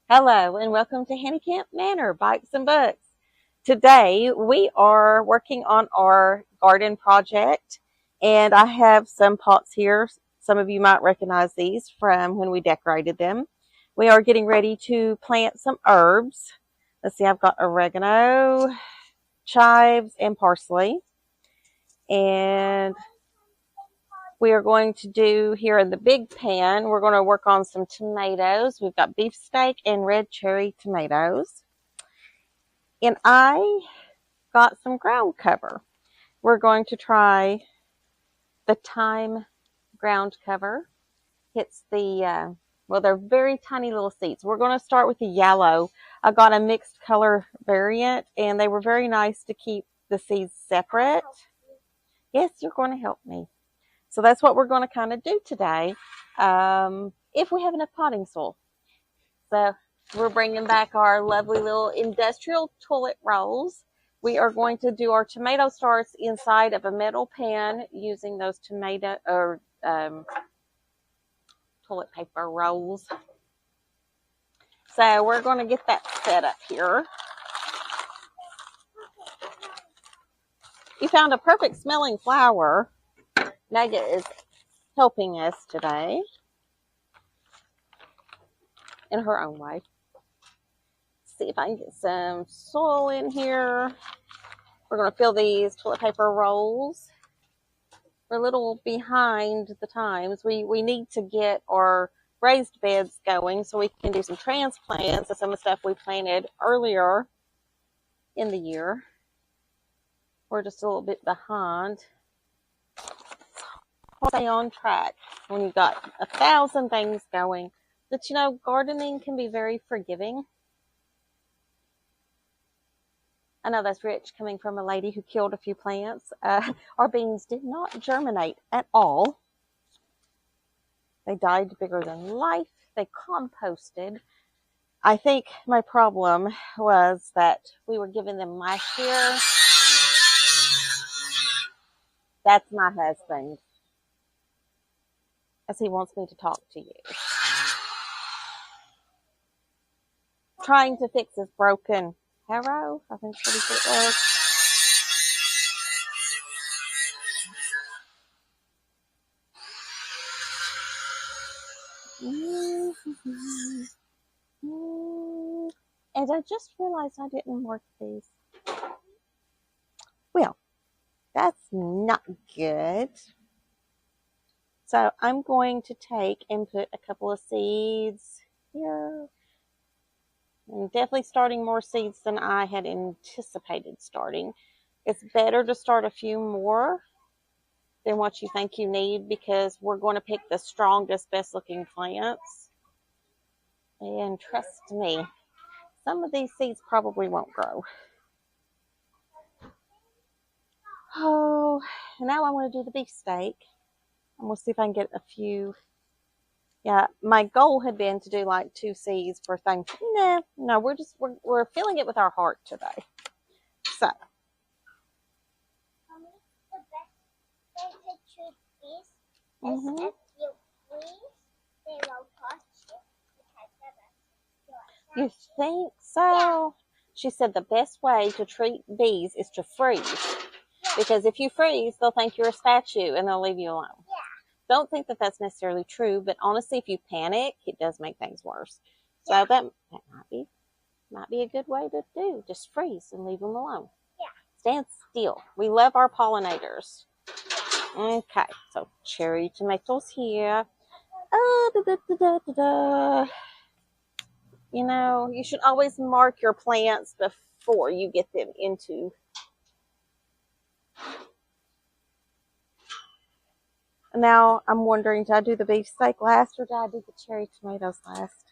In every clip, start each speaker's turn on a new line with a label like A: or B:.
A: Hello and welcome to Handicamp Manor, Bikes and Books. Today we are working on our garden project and I have some pots here. Some of you might recognize these from when we decorated them. We are getting ready to plant some herbs. Let's see, I've got oregano, chives, and parsley. And we are going to do here in the big pan, we're going to work on some tomatoes. We've got beefsteak and red cherry tomatoes. And I got some ground cover. We're going to try the thyme ground cover. It's well, they're very tiny little seeds. We're going to start with the yellow. I got a mixed color variant, and they were very nice to keep the seeds separate. Yes, you're going to help me. So that's what we're going to kind of do today, if we have enough potting soil. So we're bringing back our lovely little industrial toilet rolls. We are going to do our tomato starts inside of a metal pan using those tomato or toilet paper rolls. So we're going to get that set up here. You found a perfect smelling flower. Nugget is helping us today in her own way. Let's see if I can get some soil in here. We're going to fill these toilet paper rolls. We're a little behind the times. We need to get our raised beds going so we can do some transplants of some of the stuff we planted earlier in the year. We're just a little bit behind. Stay on track when you've got 1,000 things going. But you know, gardening can be very forgiving. I know that's rich coming from a lady who killed a few plants. Our beans did not germinate at all. They died bigger than life. They composted. I think my problem was that we were giving them last year. That's my husband, as he wants me to talk to you. Trying to fix his broken harrow. I think that's what it was. And I just realized I didn't mark these. Well, that's not good. So I'm going to take and put a couple of seeds here. I'm definitely starting more seeds than I had anticipated starting. It's better to start a few more than what you think you need because we're going to pick the strongest, best looking plants. And trust me, some of these seeds probably won't grow. Oh, now I'm going to do the beefsteak. And we'll see if I can get a few. Yeah, my goal had been to do like 2 seeds for things. No, we're filling it with our heart today. So. You think so? Yeah. She said the best way to treat bees is to freeze. Because if you freeze, they'll think you're a statue and they'll leave you alone. Yeah. Don't think that that's necessarily true, but honestly, if you panic, it does make things worse. So that might be a good way to do. Just freeze and leave them alone. Yeah. Stand still. We love our pollinators. Okay, so cherry tomatoes here. You know, you should always mark your plants before you get them into. Now I'm wondering, did I do the beefsteak last or did I do the cherry tomatoes last?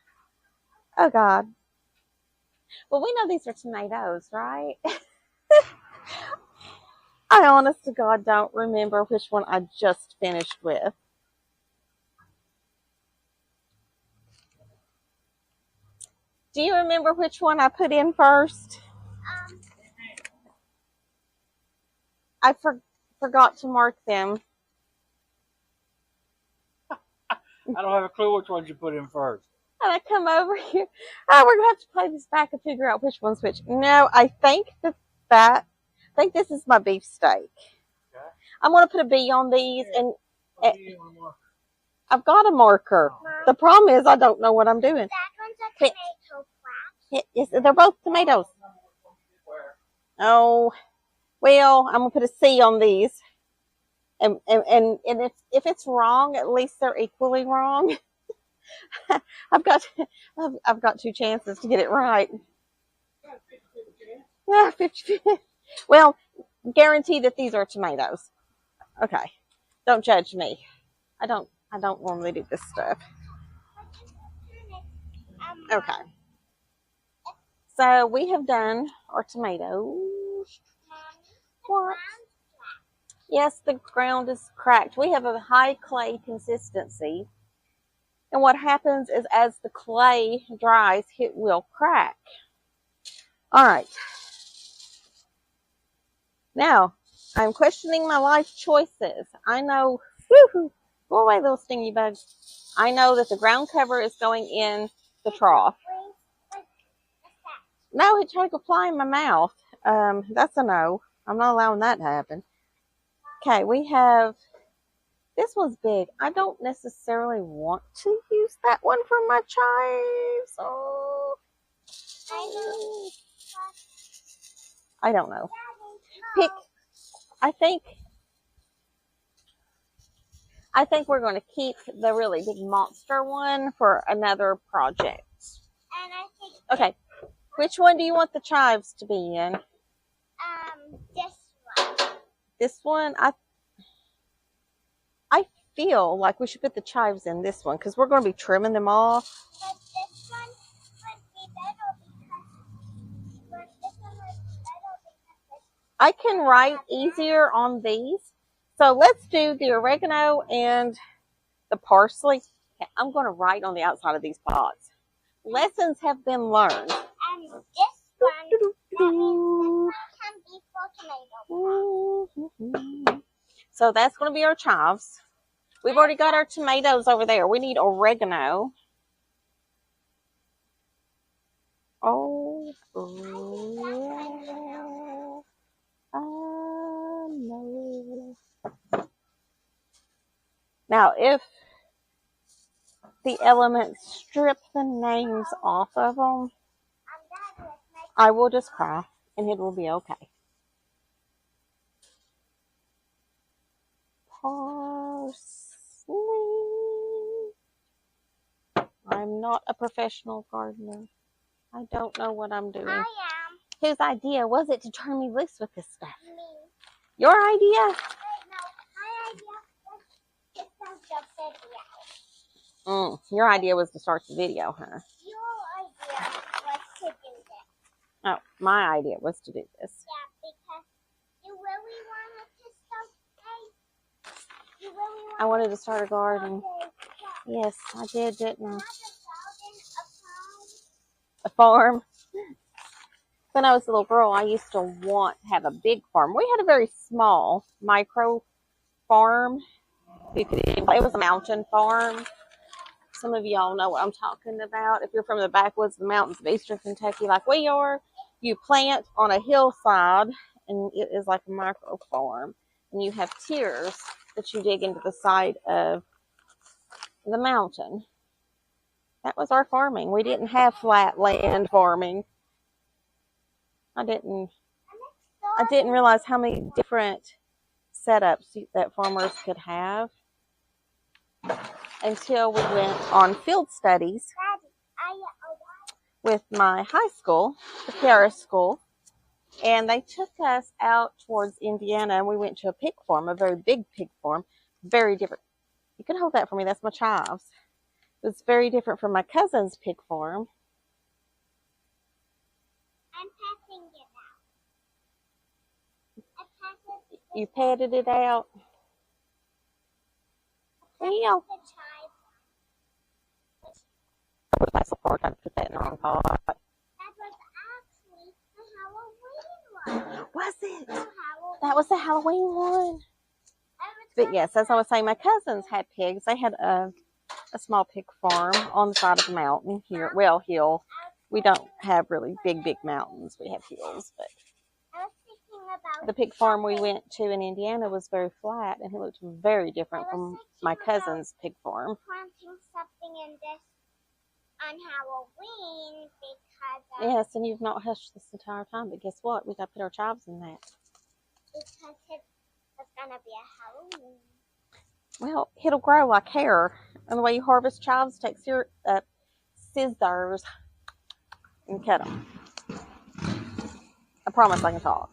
A: Oh God. Well, we know these are tomatoes, right? I honest to God don't remember which one I just finished with. Do you remember which one I put in first? I forgot to mark them.
B: I don't have a clue which ones you put in first.
A: And I come over here. Oh, we're going to have to play this back and figure out which one's which. No, I think I think this is my beefsteak. Okay. I'm going to put a B on these. And I've got a marker. Mom. The problem is I don't know what I'm doing. That one's a tomato plant. Yes, they're both tomatoes. Oh, well, I'm going to put a C on these. And if it's wrong, at least they're equally wrong. I've got 2 chances to get it right. Yeah, 50. Well, guarantee that these are tomatoes. Okay, don't judge me. I don't normally do this stuff. Okay. So we have done our tomatoes. What? Yes, the ground is cracked. We have a high clay consistency. And what happens is as the clay dries, it will crack. All right. Now, I'm questioning my life choices. I know, whoo, go away, little stingy bug. I know that the ground cover is going in the trough. No, he tried to fly in my mouth. That's a no. I'm not allowing that to happen. Okay, we have, this one's big. I don't necessarily want to use that one for my chives. Oh, I don't know. I think we're going to keep the really big monster one for another project. Okay, which one do you want the chives to be in?
B: This one.
A: This one? I feel like we should put the chives in this one because we're going to be trimming them off.
B: But this one would be better because
A: I can write easier on these. So let's do the oregano and the parsley. Okay, I'm going to write on the outside of these pots. Lessons have been learned.
B: And this one, that means this one can be for tomato.
A: So that's going to be our chives. We've already got our tomatoes over there. We need oregano. Oh, no. Now, if the elements strip the names off of them, I will just cry and it will be okay. Parsley. I'm not a professional gardener. I don't know what I'm doing.
B: I am.
A: Whose idea was it to turn me loose with this stuff?
B: Me.
A: Your idea?
B: No, my idea was to start the video.
A: Your idea was to start the video, huh?
B: Your idea was to do this.
A: Oh, my idea was to do this.
B: Yeah, because you really wanted to start
A: I wanted to start a garden. Yes, I did, didn't I? A farm. When I was a little girl, I used to want to have a big farm. We had a very small micro farm. It was a mountain farm. Some of y'all know what I'm talking about. If you're from the backwoods of the mountains of eastern Kentucky like we are, you plant on a hillside and it is like a micro farm. And you have tiers that you dig into the side of the mountain. That was our farming. We didn't have flat land farming. I didn't realize how many different setups that farmers could have until we went on field studies with my high school, the Paris school, and they took us out towards Indiana and we went to a pig farm, a very big pig farm, very different. You can hold that for me, that's my chives. It's very different from my cousin's pig farm.
B: I'm passing it out.
A: You patted it out. Yeah. That's the part I put that in the wrong pot.
B: That was actually the Halloween one.
A: Was it? That was the Halloween one. But yes, as I was saying, my cousins had pigs. They had a a small pig farm on the side of a mountain here. Well, hill. We don't have really big mountains. We have hills, but the pig farm we went to in Indiana was very flat, and it looked very different from my cousin's pig farm.
B: Planting something in this on Halloween because
A: yes, and you've not hushed this entire time, but guess what? We got to put our chives in that.
B: Because it's gonna be a Halloween.
A: Well, it'll grow like hair, and the way you harvest chives, take scissors and cut them. I promise I can talk.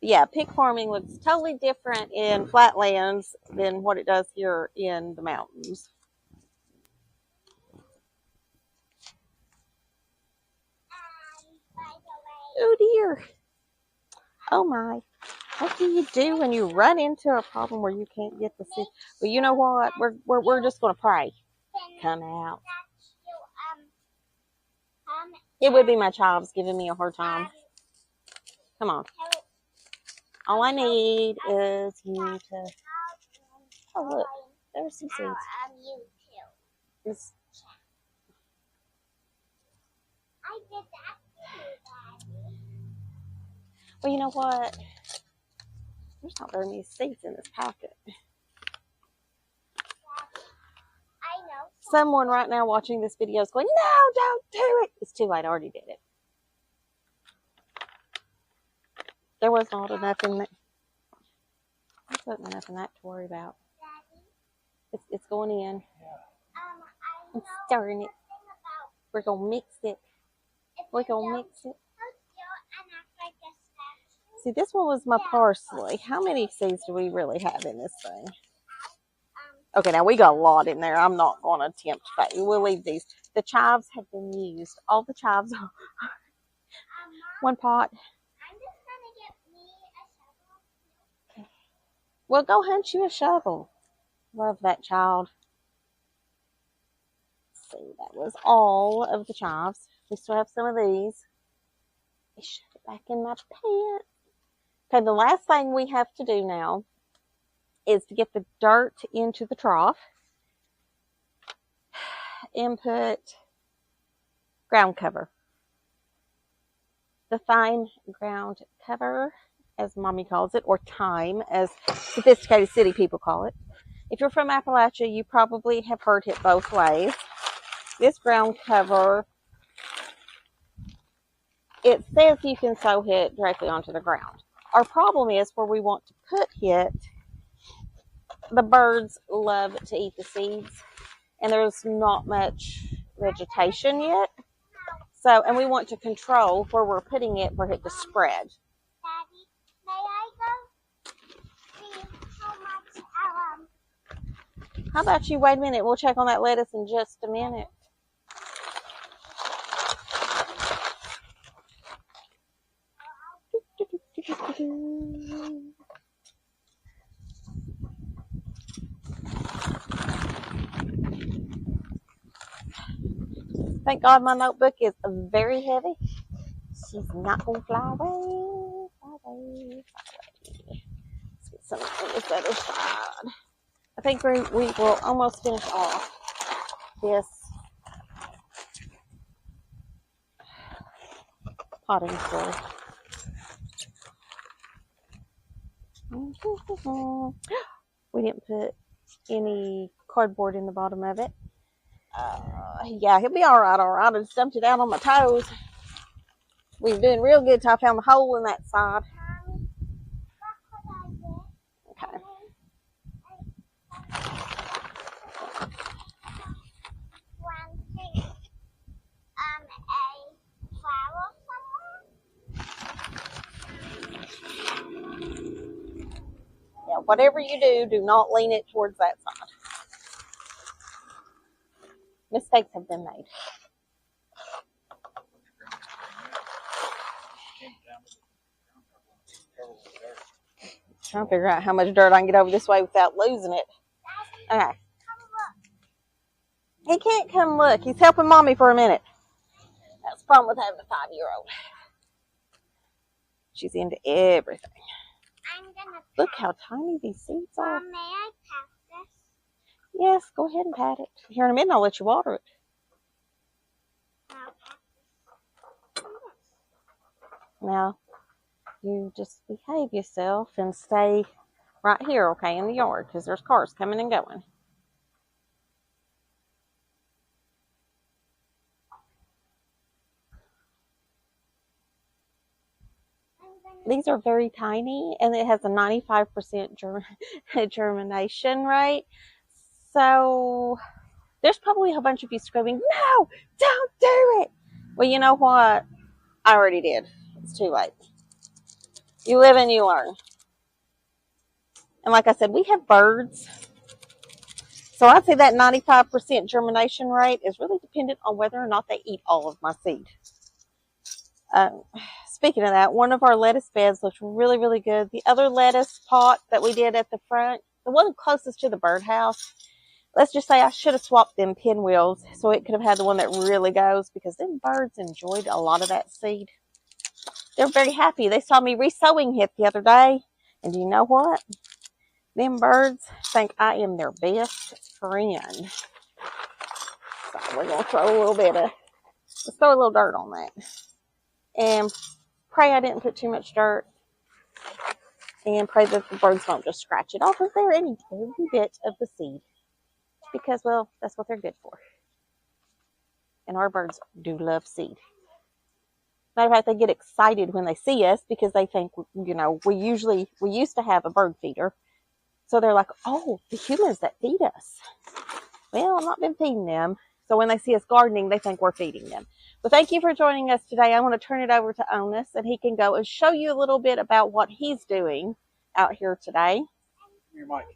A: Yeah, pig farming looks totally different in flatlands than what it does here in the mountains.
B: By the way,
A: Oh dear. Oh my. What do you do when you run into a problem where you can't get the seed? Well, you know what? We're just gonna pray. Come out. It would be my chives giving me a hard time. Come on. All I need is you to. Oh look, there's some seeds.
B: you too. I did that too, Daddy.
A: Well, you know what? There's not very many seeds in this packet.
B: I know.
A: Someone right now watching this video is going, no, don't do it. It's too late. I already did it. There was not enough in that. There wasn't enough in that to worry about. It's going in. I'm stirring it. We're going to mix it. We're going to mix it. See, this one was my parsley. How many seeds do we really have in this thing? Okay, now we got a lot in there. I'm not going to attempt fate. We'll leave these. The chives have been used. All the chives are one pot.
B: I'm just going to get me a shovel.
A: Well, go hunt you a shovel. Love that child. Let's see, that was all of the chives. We still have some of these. I shove it back in my pants. Okay, the last thing we have to do now is to get the dirt into the trough and put ground cover. The thyme ground cover, as Mommy calls it, or thyme, as sophisticated city people call it. If you're from Appalachia, you probably have heard it both ways. This ground cover, it says you can sow it directly onto the ground. Our problem is where we want to put it, the birds love to eat the seeds, and there's not much vegetation yet. So, and we want to control where we're putting it for it to spread.
B: Daddy, may I go see how much
A: How about you wait a minute? We'll check on that lettuce in just a minute. Thank God my notebook is very heavy. She's not going to fly away. Fly away. Let's get some on this other side. I think we will almost finish off this potting soil. We didn't put any cardboard in the bottom of it. Yeah, he'll be all right. I just dumped it out on my toes. We were doing real good until I found the hole in that side. Okay.
B: a flower somewhere?
A: Yeah, whatever you do, do not lean it towards that side. Mistakes have been made. Trying to figure out how much dirt I can get over this way without losing it. Okay. He can't come look. He's helping Mommy for a minute. That's the problem with having a 5-year-old. She's into everything.
B: I'm gonna
A: Look how tiny these seeds are.
B: Mom, may I pack this?
A: Yes, go ahead and pat it. Here in a minute, I'll let you water it. Now, you just behave yourself and stay right here, okay, in the yard, because there's cars coming and going. These are very tiny, and it has a 95% germination rate. So there's probably a bunch of you screaming, no, don't do it. Well, you know what? I already did. It's too late. You live and you learn. And like I said, we have birds. So I'd say that 95% germination rate is really dependent on whether or not they eat all of my seed. Speaking of that, one of our lettuce beds looks really, really good. The other lettuce pot that we did at the front, the one closest to the birdhouse, let's just say I should have swapped them pinwheels so it could have had the one that really goes, because them birds enjoyed a lot of that seed. They're very happy. They saw me re-sowing it the other day, and you know what? Them birds think I am their best friend. So we're going to throw a little bit of, let's throw a little dirt on that. And pray I didn't put too much dirt. And pray that the birds don't just scratch it off if they're eating every bit of the seed. Because, well, that's what they're good for. And our birds do love seed. Matter of fact, they get excited when they see us because they think, you know, we used to have a bird feeder. So they're like, oh, the humans that feed us. Well, I've not been feeding them. So when they see us gardening, they think we're feeding them. Well, thank you for joining us today. I want to turn it over to Onus, and he can go and show you a little bit about what he's doing out here today.
C: Your mic.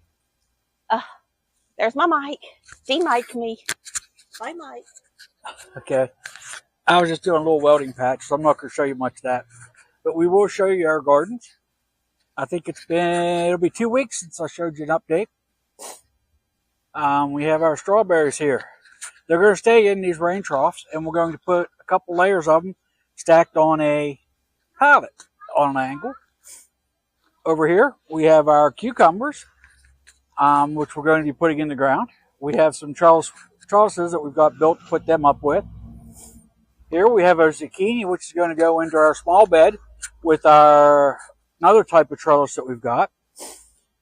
A: There's my mic. De-mic me. Bye, Mike.
C: Okay. I was just doing a little welding patch, so I'm not going to show you much of that. But we will show you our gardens. I think it'll be 2 weeks since I showed you an update. We have our strawberries here. They're going to stay in these rain troughs, and we're going to put a couple layers of them stacked on a pallet on an angle. Over here, we have our cucumbers, which we're going to be putting in the ground. We have some trellises that we've got built to put them up with. Here we have our zucchini, which is going to go into our small bed with our another type of trellis that we've got.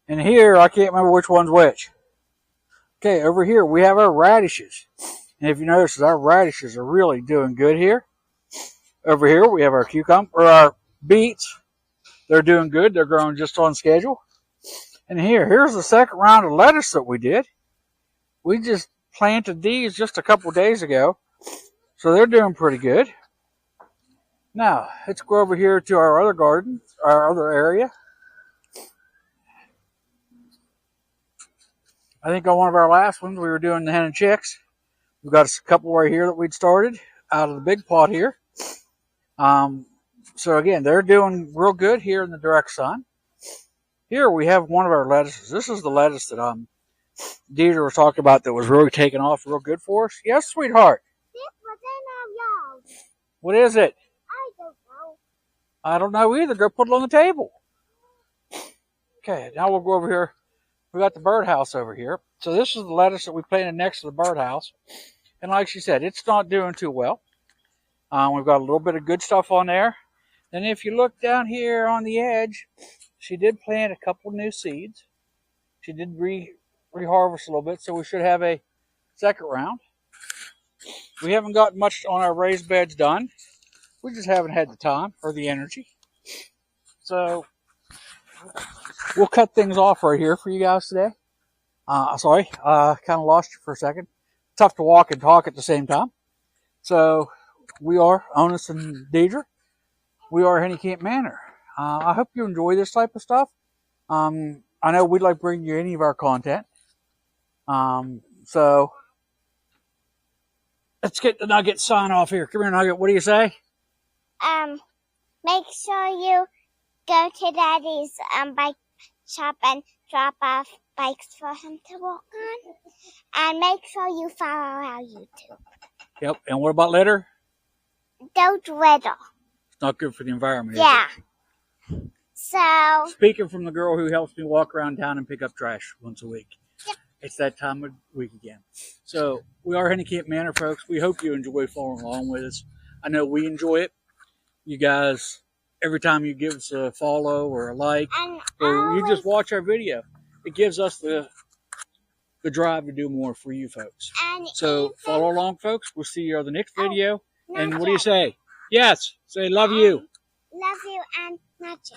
C: And here, I can't remember which one's which. Okay, over here we have our radishes. And if you notice, our radishes are really doing good here. Over here we have our our beets. They're doing good. They're growing just on schedule. And here's the second round of lettuce that we did. We just planted these just a couple days ago. So they're doing pretty good. Now, let's go over here to our other garden, our other area. I think on one of our last ones, we were doing the hen and chicks. We've got a couple right here that we'd started out of the big pot here. So again, they're doing real good here in the direct sun. Here we have one of our lettuces. This is the lettuce that Deedra was talking about that was really taking off real good for us. Yes, sweetheart. What is it?
B: I don't know.
C: I don't know either. Go put it on the table. Okay, now we'll go over here. We got the birdhouse over here. So this is the lettuce that we planted next to the birdhouse. And like she said, it's not doing too well. We've got a little bit of good stuff on there. And if you look down here on the edge, she did plant a couple new seeds. She did reharvest a little bit, so we should have a second round. We haven't got much on our raised beds done. We just haven't had the time or the energy. So we'll cut things off right here for you guys today. Sorry, kind of lost you for a second. Tough to walk and talk at the same time. So we are Onus and Deedra. We are Henny Camp Manor. I hope you enjoy this type of stuff. I know we'd like to bring you any of our content. So let's get the Nugget sign off here. Come here, Nugget. What do you say?
B: Make sure you go to Daddy's bike shop and drop off bikes for him to walk on. And make sure you follow our YouTube.
C: Yep. And what about litter?
B: Don't litter.
C: It's not good for the environment.
B: Yeah.
C: Is it?
B: So.
C: Speaking from the girl who helps me walk around town and pick up trash once a week.
B: Yep.
C: it's that time of week again. So we are Henny Camp Manor, folks. We hope you enjoy following along with us. I know we enjoy it. You guys, every time you give us a follow or a like, or you just watch our video, it gives us the drive to do more for you folks. So follow along, folks. We'll see you on the next video. And what do you say? Yes, say love you.
B: Love you and not you.